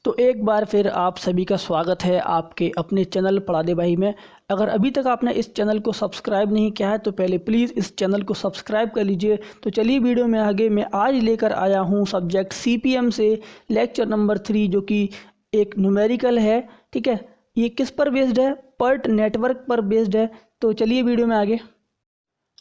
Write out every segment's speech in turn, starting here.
तो एक बार फिर आप सभी का स्वागत है आपके अपने चैनल पढ़ा दे भाई में। अगर अभी तक आपने इस चैनल को सब्सक्राइब नहीं किया है तो पहले प्लीज़ इस चैनल को सब्सक्राइब कर लीजिए। तो चलिए वीडियो में आगे मैं आज लेकर आया हूँ सब्जेक्ट सीपीएम से लेक्चर नंबर 3 जो कि एक न्यूमेरिकल है। ठीक है, ये किस पर बेस्ड है? पर्ट नेटवर्क पर बेस्ड है। तो चलिए वीडियो में आगे।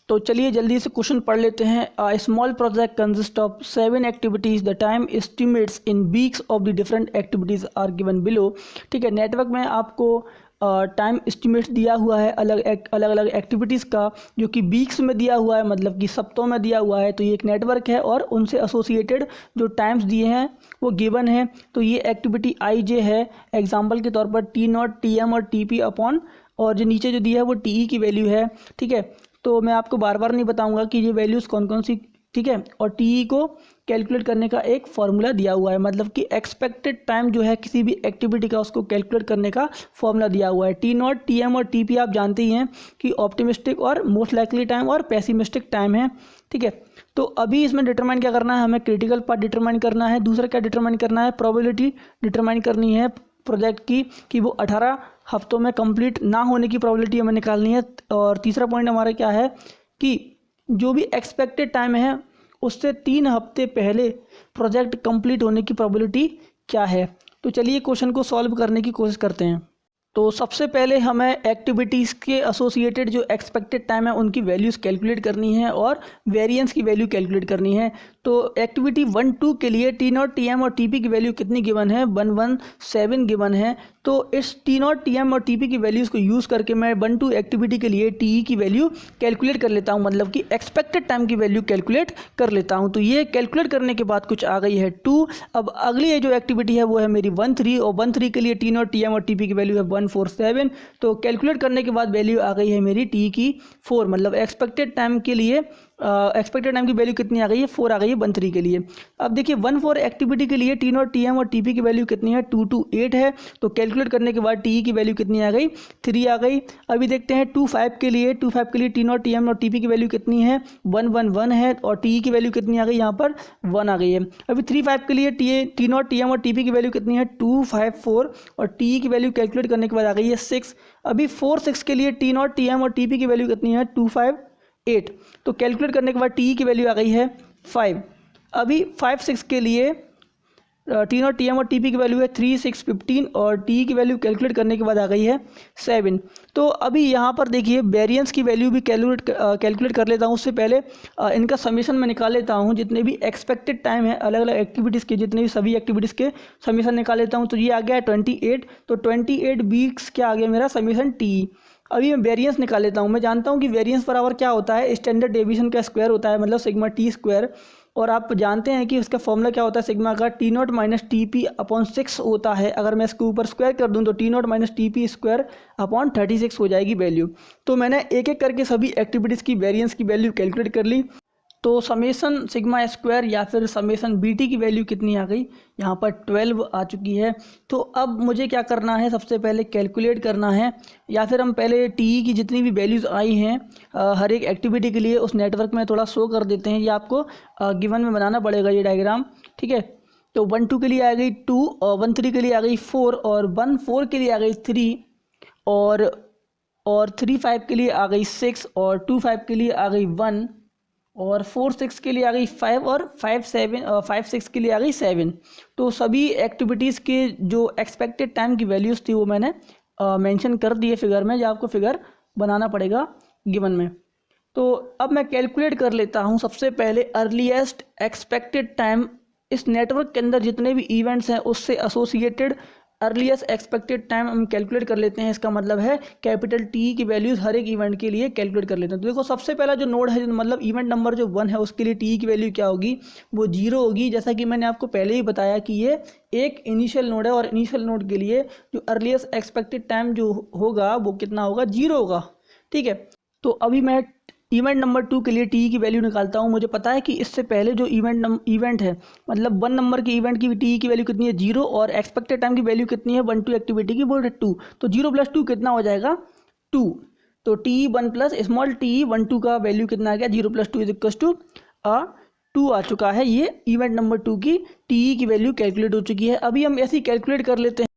तो चलिए जल्दी से क्वेश्चन पढ़ लेते हैं। A small project consist of 7 activities. The time estimates in weeks of the different activities are given below. ठीक है, नेटवर्क में आपको टाइम एस्टिमेट्स दिया हुआ है अलग अलग एक्टिविटीज़ का, जो कि वीक्स में दिया हुआ है, मतलब कि सप्ताहों में दिया हुआ है। तो ये एक नेटवर्क है और उनसे एसोसिएटेड जो टाइम्स दिए हैं वो गिवन है। तो ये एक्टिविटी आई जे है। एग्जाम्पल के तौर पर T0, TM और TP अपॉन, और जो नीचे जो दिया है वो TE की वैल्यू है। ठीक है, तो मैं आपको बार बार नहीं बताऊंगा कि ये वैल्यूज़ कौन कौन सी। ठीक है, और TE को कैलकुलेट करने का एक फार्मूला दिया हुआ है, मतलब कि एक्सपेक्टेड टाइम जो है किसी भी एक्टिविटी का उसको कैलकुलेट करने का फार्मूला दिया हुआ है। T0, TM और TP आप जानते ही हैं कि ऑप्टिमिस्टिक और मोस्ट लाइकली टाइम और पेसिमिस्टिक टाइम है। ठीक है, तो अभी इसमें डिटरमाइन क्या करना है, हमें क्रिटिकल पार्ट डिटरमाइन करना है। दूसरा क्या डिटरमाइन करना है, प्रोबेबिलिटी डिटरमाइन करनी है प्रोजेक्ट की कि वो 18 हफ्तों में कंप्लीट ना होने की प्रोबेबिलिटी हमें निकालनी है। और तीसरा पॉइंट हमारा क्या है कि जो भी एक्सपेक्टेड टाइम है उससे 3 हफ्ते पहले प्रोजेक्ट कंप्लीट होने की प्रोबेबिलिटी क्या है। तो चलिए क्वेश्चन को सॉल्व करने की कोशिश करते हैं। तो सबसे पहले हमें एक्टिविटीज़ के एसोसिएटेड जो एक्सपेक्टेड टाइम है उनकी वैल्यूज़ कैलकुलेट करनी है और वेरिएंस की वैल्यू कैलकुलेट करनी है। तो एक्टिविटी 1, 2 के लिए T0, TM और TP की वैल्यू कितनी गिवन है? 117 गिवन है। तो इस T0, TM और TP की वैल्यूज़ को यूज़ करके मैं 1, 2 एक्टिविटी के लिए TE की वैल्यू कैलकुलेट कर लेता हूँ, मतलब कि एक्सपेक्टेड टाइम की वैल्यू कैलकुलेट कर लेता हूँ। तो ये कैलकुलेट करने के बाद कुछ आ गई है 2। अब अगली जो एक्टिविटी है वो है मेरी 1, 3, और 1, 3 के लिए T0, TM और TP की वैल्यू है 147। तो कैलकुलेट करने के बाद वैल्यू आ गई है मेरी T की 4, मतलब एक्सपेक्टेड टाइम के लिए एक्सपेक्टेड टाइम की वैल्यू कितनी आ गई है? 4 आ गई है 1, 3 के लिए। अब देखिए 1, 4 एक्टिविटी के लिए T0, TM और TP की वैल्यू कितनी है? 2, 2, 8 है। तो कैलकुलेट करने के बाद TE की वैल्यू कितनी आ गई? 3 आ गई। अभी देखते हैं 2, 5 के लिए T0, TM और TP की वैल्यू कितनी है? 1, 1, 1 है। और TE की वैल्यू कितनी आ गई? यहाँ पर 1 आ गई है। अभी 3, 5 के लिए T0, TM और TP की वैल्यू कितनी है? 2, 5, 4, और TE की वैल्यू कैलकुलेट करने के बाद आ गई है 6। अभी 4, 6 के लिए T0, TM और TP की वैल्यू कितनी है? 2, 5, 8। तो कैलकुलेट करने के बाद TE की वैल्यू आ गई है 5। अभी 5, 6 के लिए T0, TM और TP की वैल्यू है 3, 6, 15, और TE की वैल्यू कैलकुलेट करने के बाद आ गई है 7। तो अभी यहाँ पर देखिए वेरिएंस की वैल्यू भी कैलकुलेट कर लेता हूँ। उससे पहले इनका समीशन में निकाल लेता हूँ, जितने भी एक्सपेक्टेड टाइम है अलग अलग एक्टिविटीज़ के, जितने भी सभी एक्टिविटीज़ के समीशन निकाल लेता हूँ। तो ये आ गया है 28। तो 28 वीक्स क्या आ गया मेरा समीशन TE। अभी मैं वेरिएंस निकाल लेता हूँ। मैं जानता हूँ कि वेरिएंस बराबर क्या होता है? स्टैंडर्ड डेविएशन का स्क्वायर होता है, मतलब सिग्मा T स्क्वायर। और आप जानते हैं कि उसका फॉर्मूला क्या होता है सिग्मा का? T0 माइनस TP अपॉन 6 होता है। अगर मैं इसके ऊपर स्क्वायर कर दूं तो T0 minus TP square upon 36 हो जाएगी वैल्यू। तो मैंने एक एक करके सभी एक्टिविटीज़ की वेरिएंस की वैल्यू कैलकुलेट कर ली। तो समेसन सिग्मा स्क्वायर या फिर समेसन BT की वैल्यू कितनी आ गई? यहाँ पर 12 आ चुकी है। तो अब मुझे क्या करना है? सबसे पहले कैलकुलेट करना है, या फिर हम पहले TE की जितनी भी वैल्यूज़ आई हैं हर एक एक्टिविटी के लिए उस नेटवर्क में थोड़ा शो कर देते हैं। ये आपको गिवन में बनाना पड़ेगा ये डायग्राम। ठीक है, तो 1, 2 के लिए आ गई 2, और 1, 3 के लिए आ गई 4, और 1, 4 के लिए आ गई 3, और 3, 5 के लिए आ गई 6, और 2, 5 के लिए आ गई 1, और 4, 6 के लिए आ गई 5, और 5, 6 के लिए आ गई 7। तो सभी एक्टिविटीज़ के जो एक्सपेक्टेड टाइम की वैल्यूज़ थी वो मैंने मेंशन कर दिए फिगर में, जो आपको फिगर बनाना पड़ेगा गिवन में। तो अब मैं कैलकुलेट कर लेता हूँ सबसे पहले अर्लीस्ट एक्सपेक्टेड टाइम। इस नेटवर्क के अंदर जितने भी इवेंट्स हैं उससे एसोसिएटेड अर्लीस्ट एक्सपेक्टेड टाइम हम कैलकुलेट कर लेते हैं। इसका मतलब है कैपिटल T की वैल्यूज़ हर एक इवेंट के लिए कैलकुलेट कर लेते हैं। तो देखो सबसे पहला जो नोड है, मतलब इवेंट नंबर जो 1 है, उसके लिए TE की वैल्यू क्या होगी? वो 0 होगी। जैसा कि मैंने आपको पहले ही बताया कि ये एक इनिशियल नोड है, और इनिशियल नोड के लिए जो अर्लीस्ट एक्सपेक्टेड टाइम जो होगा वो कितना होगा? 0 होगा। ठीक है, तो अभी मैं इवेंट नंबर 2 के लिए TE की वैल्यू निकालता हूँ। मुझे पता है कि इससे पहले जो इवेंट है, मतलब 1 नंबर के इवेंट की TE की वैल्यू कितनी है? 0, और एक्सपेक्टेड टाइम की वैल्यू कितनी है 1, 2 एक्टिविटी की? वो है 2। तो 0 + 2 कितना हो जाएगा? 2। तो TE 1 प्लस स्मॉल TE 1, 2 का वैल्यू कितना आ गया? 0 + 2 = 2 आ चुका है। ये इवेंट नंबर 2 की टीई की वैल्यू कैलकुलेट हो चुकी है। अभी हम ऐसे ही कैलकुलेट कर लेते हैं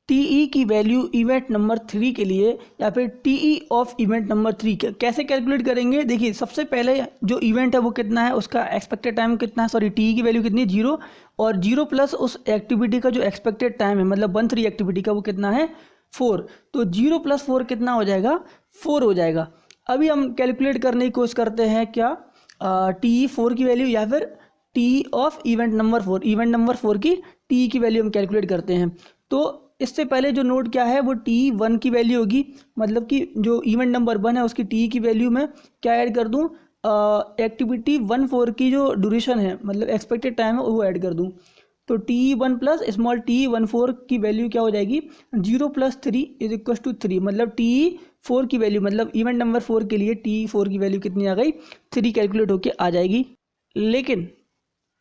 टीई की वैल्यू इवेंट नंबर 3 के लिए, या फिर टीई ऑफ इवेंट नंबर 3 कैसे कैलकुलेट करेंगे। देखिए सबसे पहले जो इवेंट है वो कितना है, उसका एक्सपेक्टेड टाइम कितना है, सॉरी टीई की वैल्यू कितनी है 0, और 0 प्लस उस एक्टिविटी का जो एक्सपेक्टेड टाइम है मतलब 1-3 एक्टिविटी का वो कितना है 4, तो 0 + 4 कितना हो जाएगा 4 हो जाएगा। अभी हम कैलकुलेट करने की कोशिश करते हैं क्या टीई 4 की वैल्यू या फिर TE of event number 4, event number 4 की टीई की वैल्यू हम कैलकुलेट करते हैं। तो इससे पहले जो नोट क्या है वो टी 1 की वैल्यू होगी, मतलब कि जो इवेंट नंबर 1 है उसकी टी की वैल्यू में क्या ऐड कर दूं, एक्टिविटी 1-4 की जो ड्यूरेशन है मतलब एक्सपेक्टेड टाइम है वो ऐड कर दूं। तो T1 प्लस स्मॉल T14 की वैल्यू क्या हो जाएगी 0 + 3 = 3, मतलब T4 की वैल्यू मतलब इवेंट नंबर 4 के लिए T4 की वैल्यू कितनी आ गई 3 कैलकुलेट होके आ जाएगी। लेकिन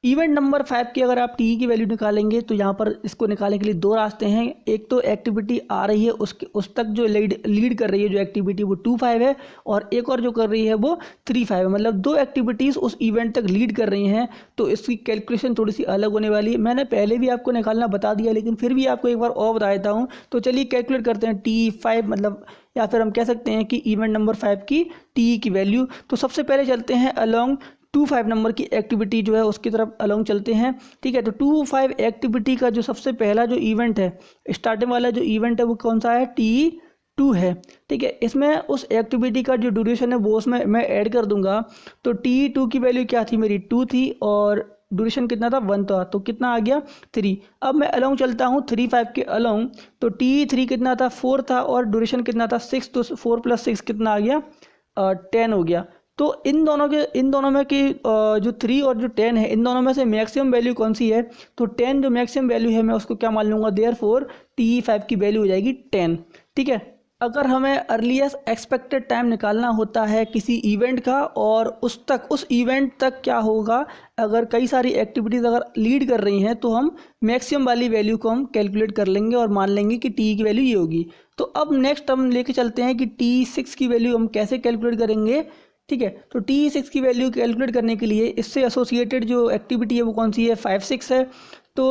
इवेंट नंबर 5 की अगर आप टी की वैल्यू निकालेंगे तो यहाँ पर इसको निकालने के लिए 2 रास्ते हैं। एक तो एक्टिविटी आ रही है उस तक जो लीड कर रही है जो एक्टिविटी वो 2-5 है, और एक और जो कर रही है वो 3-5 है, मतलब 2 एक्टिविटीज़ उस इवेंट तक लीड कर रही हैं। तो इसकी कैलकुलेशन थोड़ी सी अलग होने वाली है। मैंने पहले भी आपको निकालना बता दिया लेकिन फिर भी आपको एक बार और बता देता हूँ। तो चलिए कैलकुलेट करते हैं T5 मतलब, या फिर हम कह सकते हैं कि इवेंट नंबर 5 की टी की वैल्यू। तो सबसे पहले चलते हैं अलॉन्ग 2-5 नंबर की एक्टिविटी जो है उसकी तरफ अलॉन्ग चलते हैं। ठीक है, तो 2-5 एक्टिविटी का जो सबसे पहला जो इवेंट है, स्टार्टिंग वाला जो इवेंट है वो कौन सा है T2 है। ठीक है, इसमें उस एक्टिविटी का जो ड्यूरेशन है वो उसमें मैं ऐड कर दूंगा। तो T2 की वैल्यू क्या थी मेरी 2 थी और ड्यूरेशन कितना था 1 था, तो कितना आ गया 3। अब मैं अलॉन्ग चलता हूँ 3-5 के अलॉन्ग, तो T3 कितना था 4 था और ड्यूरेशन कितना था 6, तो 4 + 6 कितना आ गया 10 हो गया। तो इन दोनों में की जो 3 और जो 10 है इन दोनों में से मैक्सिमम वैल्यू कौन सी है, तो 10 जो मैक्सिमम वैल्यू है मैं उसको क्या मान लूँगा, देयरफॉर T5 की वैल्यू हो जाएगी 10। ठीक है, अगर हमें अर्लीस्ट एक्सपेक्टेड टाइम निकालना होता है किसी इवेंट का और उस इवेंट तक क्या होगा, अगर कई सारी एक्टिविटीज़ अगर लीड कर रही हैं तो हम मैक्सिमम वाली वैल्यू को हम कैलकुलेट कर लेंगे और मान लेंगे कि टी की वैल्यू ये होगी। तो अब नेक्स्ट हम लेके चलते हैं कि T6 की वैल्यू हम कैसे कैलकुलेट करेंगे। ठीक है, तो T6 की वैल्यू कैलकुलेट करने के लिए इससे एसोसिएटेड जो एक्टिविटी है वो कौन सी है 5-6 है। तो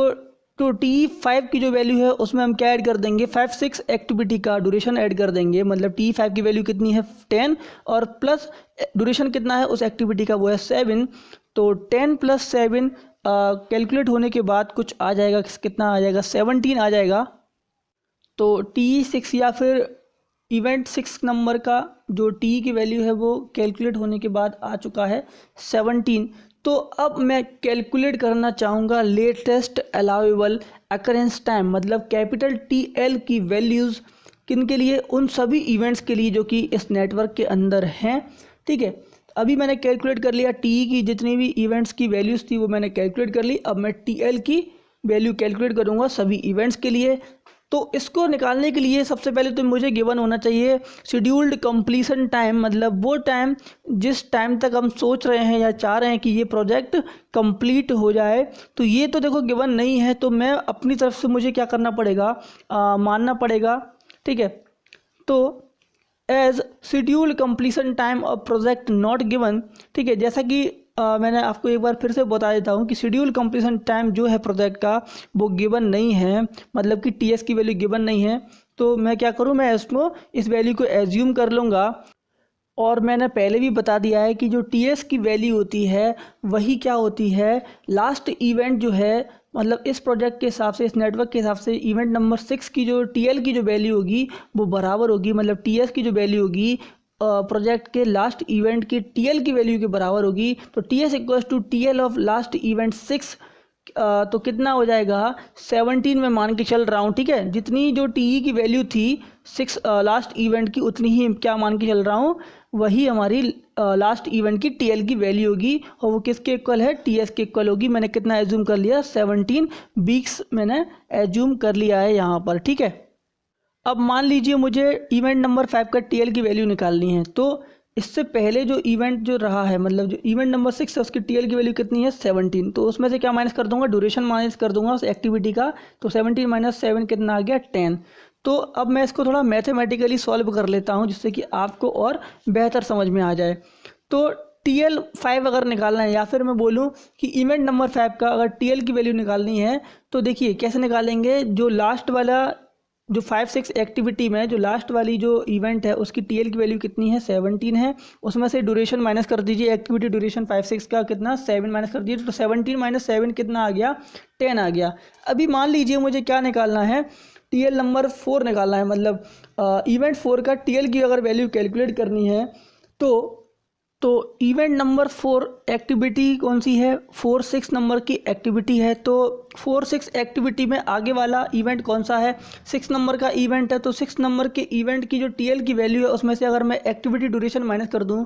T5 की जो वैल्यू है उसमें हम क्या ऐड कर देंगे 5-6 एक्टिविटी का ड्यूरेशन ऐड कर देंगे, मतलब T5 की वैल्यू कितनी है 10 और प्लस ड्यूरेशन कितना है उस एक्टिविटी का वो है 7। तो 10 + 7 कैलकुलेट होने के बाद कुछ आ जाएगा, कितना आ जाएगा 17 आ जाएगा। तो T6 या फिर इवेंट 6 नंबर का जो टी की वैल्यू है वो कैलकुलेट होने के बाद आ चुका है 17। तो अब मैं कैलकुलेट करना चाहूँगा लेटेस्ट अलाउेबल अकरेंस टाइम, मतलब कैपिटल TL की वैल्यूज़ किन के लिए, उन सभी इवेंट्स के लिए जो कि इस नेटवर्क के अंदर हैं। ठीक है, अभी मैंने कैलकुलेट कर लिया टी की जितनी भी इवेंट्स की वैल्यूज़ थी वो मैंने कैलकुलेट कर ली। अब मैं TL की वैल्यू कैलकुलेट करूँगा सभी इवेंट्स के लिए। तो इसको निकालने के लिए सबसे पहले तो मुझे गिवन होना चाहिए शेड्यूल्ड कंप्लीशन टाइम, मतलब वो टाइम जिस टाइम तक हम सोच रहे हैं या चाह रहे हैं कि ये प्रोजेक्ट कंप्लीट हो जाए। तो ये तो देखो गिवन नहीं है, तो मैं अपनी तरफ से मुझे क्या करना पड़ेगा, मानना पड़ेगा। ठीक है, तो as scheduled completion time of project not given. ठीक है, जैसा कि मैंने आपको एक बार फिर से बता देता हूँ कि शेड्यूल कंप्लीशन टाइम जो है प्रोजेक्ट का वो गिवन नहीं है, मतलब कि TS की वैल्यू गिवन नहीं है। तो मैं क्या करूँ, मैं इस वैल्यू को एज्यूम कर लूँगा। और मैंने पहले भी बता दिया है कि जो TS की वैल्यू होती है वही क्या होती है लास्ट इवेंट जो है, मतलब इस प्रोजेक्ट के हिसाब से इस नेटवर्क के हिसाब से इवेंट नंबर 6 की जो TL की जो वैल्यू होगी वो बराबर होगी, मतलब TS की जो वैल्यू होगी प्रोजेक्ट के लास्ट इवेंट की TL की वैल्यू के बराबर होगी। तो TS = TL of last event 6, तो कितना हो जाएगा 17 में मान के चल रहा हूँ। ठीक है, जितनी जो TE की वैल्यू थी 6 लास्ट इवेंट की उतनी ही क्या मान के चल रहा हूँ, वही हमारी लास्ट इवेंट की TL की वैल्यू होगी और वो किसके इक्वल है TS के इक्वल होगी। मैंने कितना एज्यूम कर लिया 17 वीक्स मैंने एज्यूम कर लिया है यहाँ पर। ठीक है, अब मान लीजिए मुझे इवेंट नंबर 5 का TL की वैल्यू निकालनी है। तो इससे पहले जो इवेंट जो रहा है, मतलब जो इवेंट नंबर 6 है उसकी TL की वैल्यू कितनी है 17। तो उसमें से क्या माइनस कर दूंगा, ड्यूरेशन माइनस कर दूंगा उस एक्टिविटी का। तो 17 - 7 कितना आ गया 10। तो अब मैं इसको थोड़ा मैथमेटिकली सॉल्व कर लेता हूँ जिससे कि आपको और बेहतर समझ में आ जाए। तो TL5 अगर निकालना है, या फिर मैं बोलूँ कि इवेंट नंबर 5 का अगर TL की वैल्यू निकालनी है तो देखिए कैसे निकालेंगे। जो लास्ट वाला जो 5-6 एक्टिविटी में जो लास्ट वाली जो इवेंट है उसकी TL की वैल्यू कितनी है, 17 है। उसमें से ड्यूरेशन माइनस कर दीजिए, एक्टिविटी ड्यूरेशन 5-6 का कितना 7 माइनस कर दीजिए, तो 17 माइनस 7 कितना आ गया, 10 आ गया। अभी मान लीजिए मुझे क्या निकालना है, TL नंबर 4 निकालना है, मतलब इवेंट 4 का TL की अगर वैल्यू कैलकुलेट करनी है तो इवेंट नंबर 4 एक्टिविटी कौन सी है, 4-6 नंबर की एक्टिविटी है। तो 4-6 एक्टिविटी में आगे वाला इवेंट कौन सा है, 6 नंबर का इवेंट है। तो 6 नंबर के इवेंट की जो TL की वैल्यू है उसमें से अगर मैं एक्टिविटी ड्यूरेशन माइनस कर दूं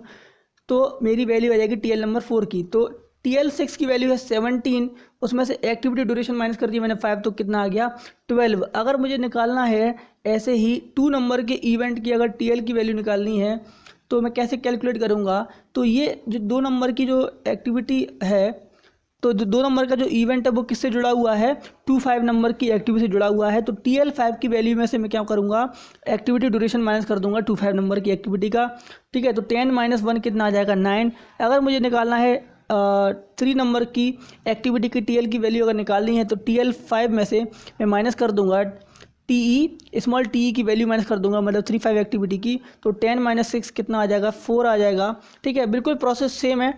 तो मेरी वैल्यू आ जाएगी TL नंबर 4 की। तो TL6 की वैल्यू है 17, उसमें से एक्टिविटी ड्यूरेशन माइनस कर दी मैंने 5, तो कितना आ गया 12। अगर मुझे निकालना है ऐसे ही 2 नंबर के इवेंट की अगर TL की वैल्यू निकालनी है तो मैं कैसे कैलकुलेट करूँगा। तो ये जो 2 नंबर की जो एक्टिविटी है, तो जो 2 नंबर का जो इवेंट है वो किससे जुड़ा हुआ है, 2-5 नंबर की एक्टिविटी से जुड़ा हुआ है। तो TL5 की वैल्यू में से मैं क्या करूँगा, एक्टिविटी ड्यूरेशन माइनस कर दूंगा 2-5 नंबर की एक्टिविटी का, ठीक है। तो 10 - 1 कितना आ जाएगा 9। अगर मुझे निकालना है 3 नंबर की एक्टिविटी की TL की वैल्यू अगर निकालनी है तो TL5 में से मैं माइनस कर दूंगा स्मॉल TE की वैल्यू माइनस कर दूंगा, मतलब 3-5 एक्टिविटी की। तो 10 - 6 कितना आ जाएगा, 4 आ जाएगा, ठीक है। बिल्कुल प्रोसेस सेम है।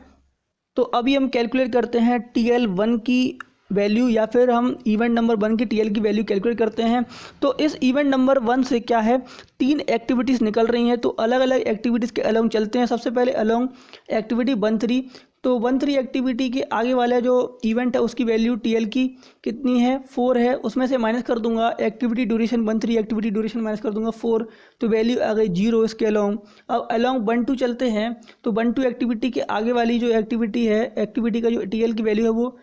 तो अभी हम कैलकुलेट करते हैं TL1 की वैल्यू, या फिर हम इवेंट नंबर 1 की TL की वैल्यू कैलकुलेट करते हैं। तो इस इवेंट नंबर 1 से क्या है, 3 एक्टिविटीज़ निकल रही हैं, तो अलग अलग एक्टिविटीज़ के अलोंग चलते हैं। सबसे पहले अलोंग एक्टिविटी 1-3, तो 1-3 एक्टिविटी के आगे वाला जो इवेंट है उसकी वैल्यू TL की कितनी है, 4 है। उसमें से माइनस कर दूंगा activity duration 1-3 activity duration minus कर दूंगा 4, तो वैल्यू आ गई 0 इसके अलोंग। अब अलोंग 1-2 चलते हैं, तो 1-2 एक्टिविटी के आगे वाली जो एक्टिविटी है, एक्टिविटी का जो TL की वैल्यू है वो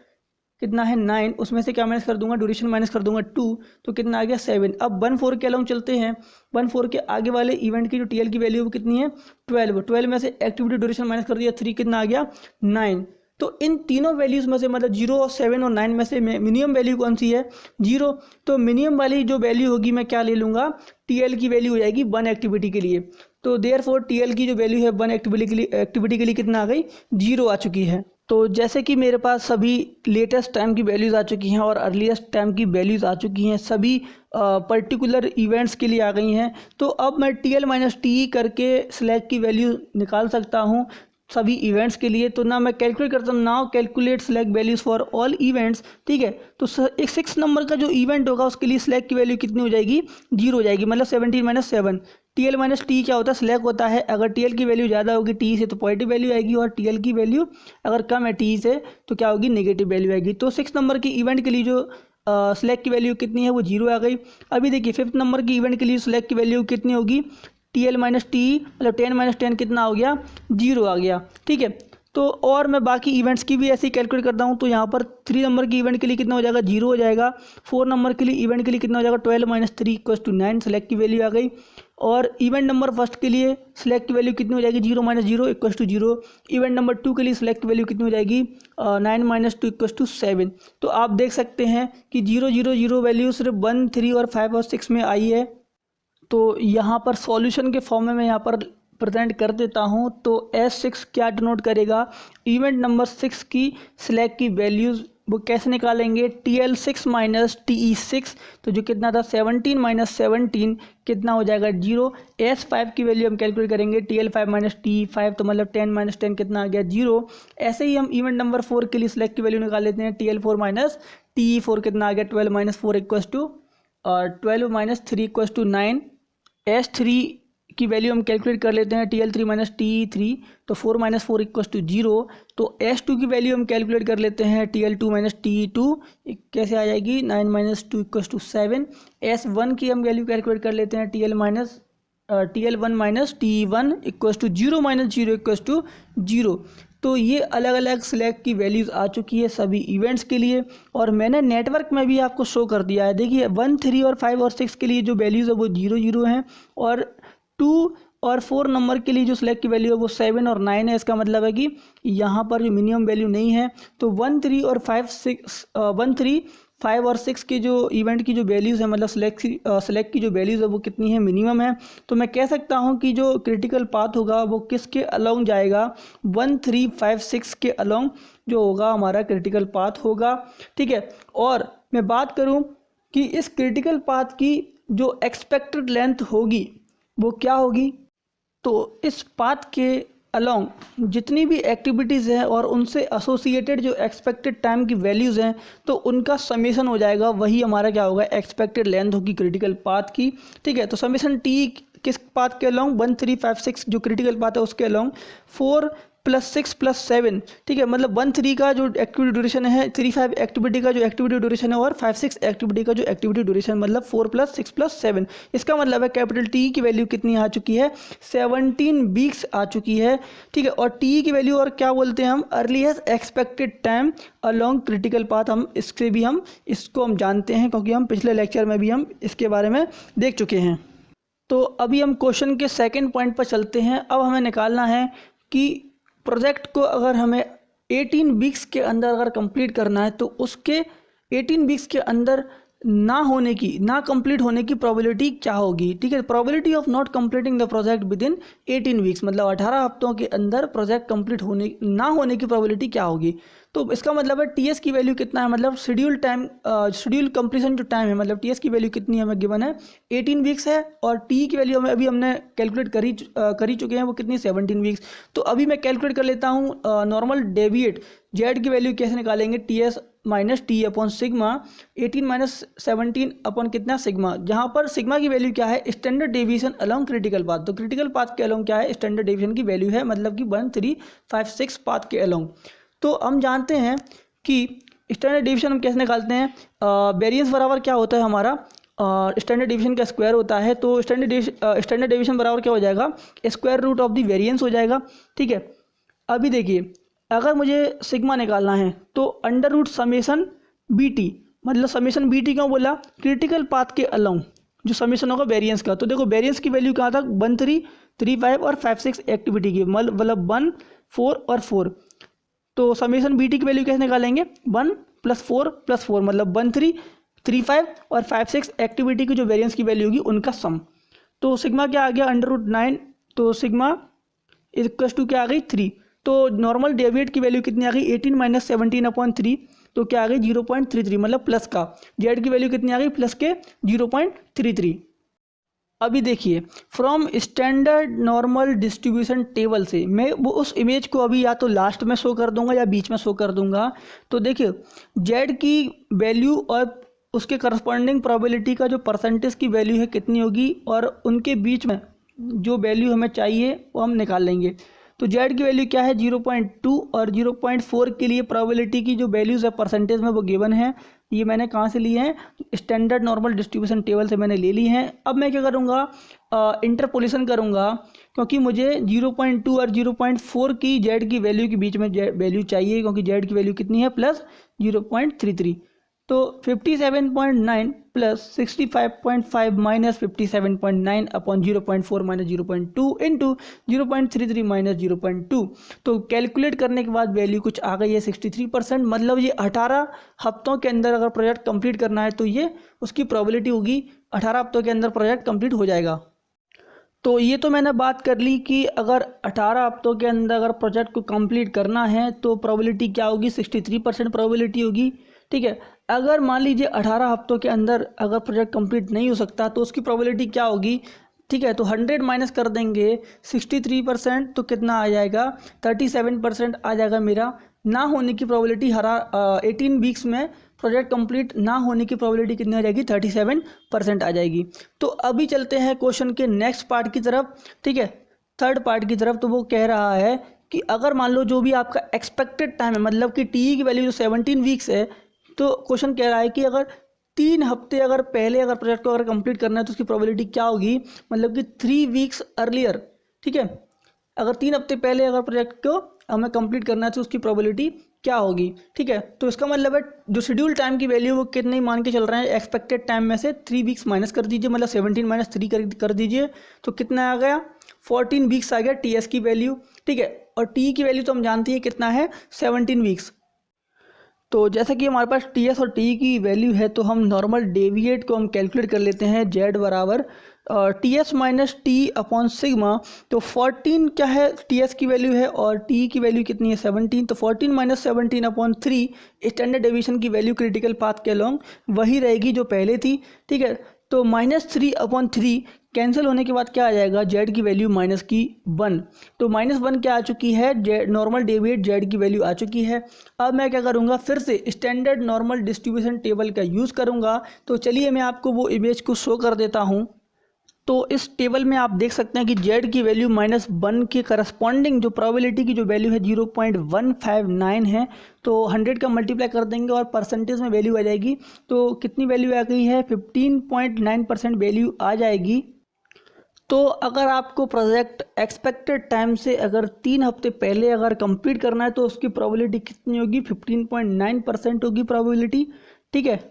कितना है 9, उसमें से क्या माइनस कर दूंगा, ड्यूरेशन माइनस कर दूंगा 2, तो कितना आ गया 7। अब 1-4 के अलोंग चलते हैं, 1-4 के आगे वाले इवेंट की जो TL की वैल्यू वो कितनी है 12 में से एक्टिविटी ड्यूरेशन माइनस कर दिया 3, कितना आ गया 9। तो इन तीनों वैल्यूज़ में से, मतलब 0 और 7 और 9 में से मिनिमम वैल्यू कौन सी है, 0। तो मिनिमम वाली जो वैल्यू होगी मैं क्या ले लूँगा, TL की वैल्यू हो जाएगी 1 एक्टिविटी के लिए। तो देयरफॉर TL की जो वैल्यू है 1 एक्टिविटी के लिए कितना आ गई, 0 आ चुकी है। तो जैसे कि मेरे पास सभी लेटेस्ट टाइम की वैल्यूज़ आ चुकी हैं और अर्लीस्ट टाइम की वैल्यूज़ आ चुकी हैं, सभी पर्टिकुलर इवेंट्स के लिए आ गई हैं। तो अब मैं TL - TE करके स्लैक की वैल्यू निकाल सकता हूं सभी इवेंट्स के लिए। तो ना मैं कैलकुलेट करता हूँ, now calculate slack values for all events, ठीक है। तो एक 6 नंबर का जो इवेंट होगा उसके लिए स्लैक की वैल्यू कितनी हो जाएगी, 0 हो जाएगी, मतलब 17 - 7। TL - TE क्या होता है, स्लैक होता है। अगर TL की वैल्यू ज़्यादा होगी TE से तो पॉजिटिव वैल्यू आएगी, और TL की वैल्यू अगर कम है TE से तो क्या होगी, नेगेटिव वैल्यू आएगी। तो 6 नंबर की इवेंट के लिए जो स्लैक की वैल्यू कितनी है, वो 0 आ गई। अभी देखिए 5th नंबर की इवेंट के लिए स्लैक की वैल्यू कितनी होगी, TL - TE, मतलब 10 - 10 कितना हो गया, 0 आ गया, ठीक है। तो और मैं बाकी इवेंट्स की भी ऐसे ही कैलकुलेट करता हूँ। तो यहाँ पर 3 नंबर की इवेंट के लिए कितना हो जाएगा, 0 हो जाएगा। 4 नंबर के लिए इवेंट के लिए कितना हो जाएगा, 12 - 3 = 9, सेलेक्ट की वैल्यू आ गई। और इवेंट नंबर 1 के लिए सेलेक्ट की वैल्यू कितनी हो जाएगी, 0 - 0 = 0। इवेंट नंबर 2 के लिए सेलेक्ट की वैल्यू कितनी हो जाएगी, 9 - 2 = 7। तो आप देख सकते हैं कि 0 0 0 वैल्यू सिर्फ 1, 3 और 5 और 6 में आई है। तो यहाँ पर सॉल्यूशन के फॉर्म में मैं यहाँ पर प्रेजेंट कर देता हूँ। तो S6 क्या डिनोट करेगा, इवेंट नंबर 6 की स्लैक की वैल्यूज़ वो कैसे निकालेंगे, TL6 - TE6, तो जो कितना था 17 - 17 कितना हो जाएगा 0। S5 की वैल्यू हम कैलकुलेट करेंगे, TL5 - TE5, तो मतलब 10 - 10 कितना आ गया 0। ऐसे ही हम इवेंट नंबर 4 के लिए स्लैक की वैल्यू निकाल लेते हैं, TL4 - TE4 कितना आ गया 12 - 4 = 12 - 3 = 9। S3 की वैल्यू हम कैलकुलेट कर लेते हैं, TL3 - TE3, तो 4 - 4 = 0। तो S2 की वैल्यू हम कैलकुलेट कर लेते हैं, TL2 - TE2 कैसे आ जाएगी, 9 - 2 = 7। S1 की हम वैल्यू कैलकुलेट कर लेते हैं, TL1 - TE1 = 0 - 0 = 0। तो ये अलग अलग स्लैक की वैल्यूज़ आ चुकी है सभी इवेंट्स के लिए, और मैंने नेटवर्क में भी आपको शो कर दिया है। देखिए 1, 3 और 5 और 6 के लिए जो वैल्यूज़ है वो 0 0 हैं, और 2 और 4 नंबर के लिए जो स्लैक की वैल्यू है वो 7 और 9 है। इसका मतलब है कि यहाँ पर जो मिनिमम वैल्यू नहीं है। तो 1, 3 और 5, 6 1, 3 5 और 6 के जो इवेंट की जो वैल्यूज़ है, मतलब सेलेक्ट की जो वैल्यूज़ है वो कितनी है, मिनिमम है। तो मैं कह सकता हूँ कि जो क्रिटिकल पाथ होगा वो किसके अलोंग जाएगा, 1 3 5 6 के अलोंग जो होगा हमारा क्रिटिकल पाथ होगा। ठीक है, और मैं बात करूँ कि इस क्रिटिकल पाथ की जो एक्सपेक्टेड लेंथ होगी वो क्या होगी, तो इस पाथ के अलोंग जितनी भी एक्टिविटीज़ हैं और उनसे एसोसिएटेड जो एक्सपेक्टेड टाइम की वैल्यूज़ हैं तो उनका समेशन हो जाएगा, वही हमारा क्या होगा, एक्सपेक्टेड लेंथ होगी क्रिटिकल पाथ की। ठीक है, तो समेशन टी किस पाथ के अलोंग, 1 3 5 6 जो क्रिटिकल पाथ है उसके अलोंग 4 + 6 + 7। ठीक है, मतलब 1 3 का जो एक्टिविटी ड्यूरेशन है, 3 5 एक्टिविटी का जो एक्टिविटी ड्यूरेशन है और 5 6 एक्टिविटी का जो एक्टिविटी ड्यूरेशन, मतलब 4 + 6 + 7। इसका मतलब है कैपिटल टी की वैल्यू कितनी आ चुकी है, 17 वीक्स आ चुकी है। ठीक है, और टी की वैल्यू और क्या बोलते हैं हम, earliest expected time along critical path. हम इसको हम जानते हैं क्योंकि हम पिछले लेक्चर में भी हम इसके बारे में देख चुके हैं। तो अभी हम क्वेश्चन के सेकेंड पॉइंट पर चलते हैं। अब हमें निकालना है कि प्रोजेक्ट को अगर हमें 18 वीक्स के अंदर अगर कंप्लीट करना है तो उसके 18 वीक्स के अंदर ना कंप्लीट होने की प्रोबेबिलिटी क्या होगी। ठीक है, probability of not completing the project with in 18 weeks, मतलब 18 हफ्तों के अंदर प्रोजेक्ट कंप्लीट ना होने की प्रोबेबिलिटी क्या होगी। तो इसका मतलब है टीएस की वैल्यू कितना है, मतलब शेड्यूल कंप्लीशन जो टाइम है, मतलब टीएस की वैल्यू कितनी हमें गिवन है, 18 वीक्स है। और टी की वैल्यू हमें अभी हमने कैलकुलेट कर ही चुके हैं, वो कितनी, 17 वीक्स। तो अभी मैं कैलकुलेट कर लेता हूँ नॉर्मल डेविएट जेड की वैल्यू कैसे निकालेंगे, TS minus T upon sigma, 18 - 17 upon कितना, सिग्मा, जहाँ पर सिग्मा की वैल्यू क्या है, standard deviation along critical path. तो क्रिटिकल पाथ के अलोंग क्या है, स्टैंडर्ड डेविएशन की वैल्यू है, मतलब कि 1 3 5 6 पाथ के अलोंग। तो हम जानते हैं कि स्टैंडर्ड डेविएशन हम कैसे निकालते हैं, वेरिएंस बराबर क्या होता है हमारा, स्टैंडर्ड डेविएशन का स्क्वायर होता है। तो स्टैंडर्ड डेविएशन बराबर क्या हो जाएगा, square root of the variance हो जाएगा। ठीक है, अभी देखिए अगर मुझे सिग्मा निकालना है तो under root summation V T, मतलब समेशन बी टी क्यों बोला, क्रिटिकल पाथ के अलोंग जो समेशन होगा वेरिएंस का। तो देखो वेरिएंस की वैल्यू कहाँ था, 1 3 3 5 और 5 6 एक्टिविटी की, मतलब 1 4 और 4। तो समेशन बी टी की वैल्यू कैसे निकालेंगे, 1 + 4 + 4, मतलब 1 3 3 5 और 5 6 एक्टिविटी की जो वेरिएंस की वैल्यू होगी उनका सम। तो सिग्मा क्या आ गया, अंडर रूट 9। तो सिग्मा इक्वल टू क्या आ गई, 3। तो नॉर्मल डेविएट की वैल्यू कितनी आ गई, 18 - 17 अपॉन 3। तो क्या आ गई, 0.33, मतलब प्लस का। जेड की वैल्यू कितनी आ गई, प्लस के 0.33। अभी देखिए from standard normal distribution table से मैं वो उस इमेज को अभी या तो लास्ट में शो कर दूंगा या बीच में शो कर दूंगा। तो देखिए जेड की वैल्यू और उसके करस्पॉन्डिंग प्रोबेबिलिटी का जो परसेंटेज की वैल्यू है कितनी होगी, और उनके बीच में जो वैल्यू हमें चाहिए वो हम निकाल लेंगे। तो जेड की वैल्यू क्या है, 0.2 और 0.4 के लिए प्रोबेबिलिटी की जो वैल्यूज़ है परसेंटेज में वो गिवन है। ये मैंने कहाँ से लिए हैं, स्टैंडर्ड नॉर्मल डिस्ट्रीब्यूशन टेबल से मैंने ले ली हैं। अब मैं क्या करूँगा, इंटरपोलेशन करूँगा, क्योंकि मुझे 0.2 और 0.4 की जेड की वैल्यू के बीच में वैल्यू चाहिए, क्योंकि जेड की वैल्यू कितनी है, प्लस 0.33। तो 57.9 plus 65.5 minus 57.9 upon 0.4 minus 0.2 into 0.33 minus 0.2। तो कैलकुलेट करने के बाद वैल्यू कुछ आ गई है 63%। मतलब ये 18 हफ्तों के अंदर अगर प्रोजेक्ट कंप्लीट करना है तो ये उसकी प्रोबेबिलिटी होगी 18 हफ्तों के अंदर प्रोजेक्ट कंप्लीट हो जाएगा। तो ये तो मैंने बात कर ली कि अगर 18 हफ्तों के अंदर अगर प्रोजेक्ट को कंप्लीट करना है तो प्रोबेबिलिटी क्या होगी, 63% प्रोबेबिलिटी होगी। ठीक है, अगर मान लीजिए 18 हफ्तों के अंदर अगर प्रोजेक्ट कंप्लीट नहीं हो सकता तो उसकी प्रोबेबिलिटी क्या होगी। ठीक है, तो 100 माइनस कर देंगे 63%, तो कितना आ जाएगा, 37% आ जाएगा मेरा ना होने की प्रोबेबिलिटी। 18 वीक्स में प्रोजेक्ट कंप्लीट ना होने की प्रोबेबिलिटी कितनी आ जाएगी, 37% आ जाएगी। तो अभी चलते हैं क्वेश्चन के नेक्स्ट पार्ट की तरफ। ठीक है, थर्ड पार्ट की तरफ। तो वो कह रहा है कि अगर मान लो जो भी आपका एक्सपेक्टेड टाइम है, मतलब कि टी की वैल्यू जो 17 वीक्स है, तो क्वेश्चन कह रहा है कि अगर 3 हफ्ते अगर पहले अगर प्रोजेक्ट को अगर कंप्लीट करना है तो उसकी प्रोबेबिलिटी क्या होगी, मतलब कि 3 वीक्स अर्लियर। ठीक है, अगर 3 हफ्ते पहले अगर प्रोजेक्ट को हमें कंप्लीट करना है तो उसकी प्रोबेबिलिटी क्या होगी। ठीक है, तो इसका मतलब है जो शेड्यूल टाइम की वैल्यू वो कितनी मान के चल रहे हैं, एक्सपेक्टेड टाइम में से 3 वीक्स माइनस कर दीजिए, मतलब 17 - 3 कर दीजिए, तो कितना आ गया, 14 वीक्स आ गया टीएस की वैल्यू। ठीक है, और टी की वैल्यू तो हम जानते हैं कितना है, 17 वीक्स। तो जैसा कि हमारे पास टी एस और टी की वैल्यू है तो हम नॉर्मल डेविएट को हम कैलकुलेट कर लेते हैं। जेड बराबर T S minus T upon sigma. तो 14 क्या है, टी एस की वैल्यू है और टी की वैल्यू कितनी है 17। तो 14 माइनस 17 अपॉन 3 स्टैंडर्ड डेविएशन की वैल्यू क्रिटिकल पाथ के अलोंग वही रहेगी जो पहले थी। ठीक है, तो -3 अपॉन 3 कैंसिल होने के बाद क्या आ जाएगा, जेड की वैल्यू -1। तो -1 क्या आ चुकी है, जेड नॉर्मल डेविएट जेड की वैल्यू आ चुकी है। अब मैं क्या करूँगा, फिर से स्टैंडर्ड नॉर्मल डिस्ट्रीब्यूशन टेबल का यूज़ करूँगा। तो चलिए मैं आपको वो इमेज को शो कर देता हूँ। तो इस टेबल में आप देख सकते हैं कि जेड की वैल्यू -1 के करस्पॉन्डिंग जो प्रोबेबिलिटी की जो वैल्यू है 0.159 है। तो 100 का मल्टीप्लाई कर देंगे और परसेंटेज में वैल्यू आ जाएगी। तो कितनी वैल्यू आ गई है, 15.9% वैल्यू आ जाएगी। तो अगर आपको प्रोजेक्ट एक्सपेक्टेड टाइम से अगर 3 हफ्ते पहले अगर कंप्लीट करना है तो उसकी प्रोबेबिलिटी कितनी होगी, 15.9% होगी प्रोबेबिलिटी। ठीक है,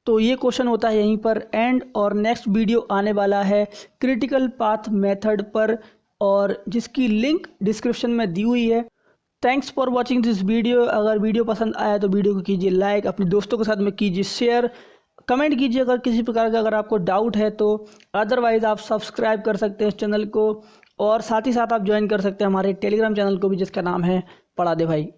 तो ये क्वेश्चन होता है यहीं पर एंड। और नेक्स्ट वीडियो आने वाला है क्रिटिकल पाथ मेथड पर और जिसकी लिंक डिस्क्रिप्शन में दी हुई है। Thanks for watching this video. अगर वीडियो पसंद आया तो वीडियो को कीजिए लाइक, अपने दोस्तों के साथ में कीजिए शेयर, कमेंट कीजिए अगर किसी प्रकार का अगर आपको डाउट है तो। अदरवाइज़ आप सब्सक्राइब कर सकते हैं इस चैनल को और साथ ही साथ आप ज्वाइन कर सकते हैं हमारे टेलीग्राम चैनल को भी जिसका नाम है पढ़ा दे भाई।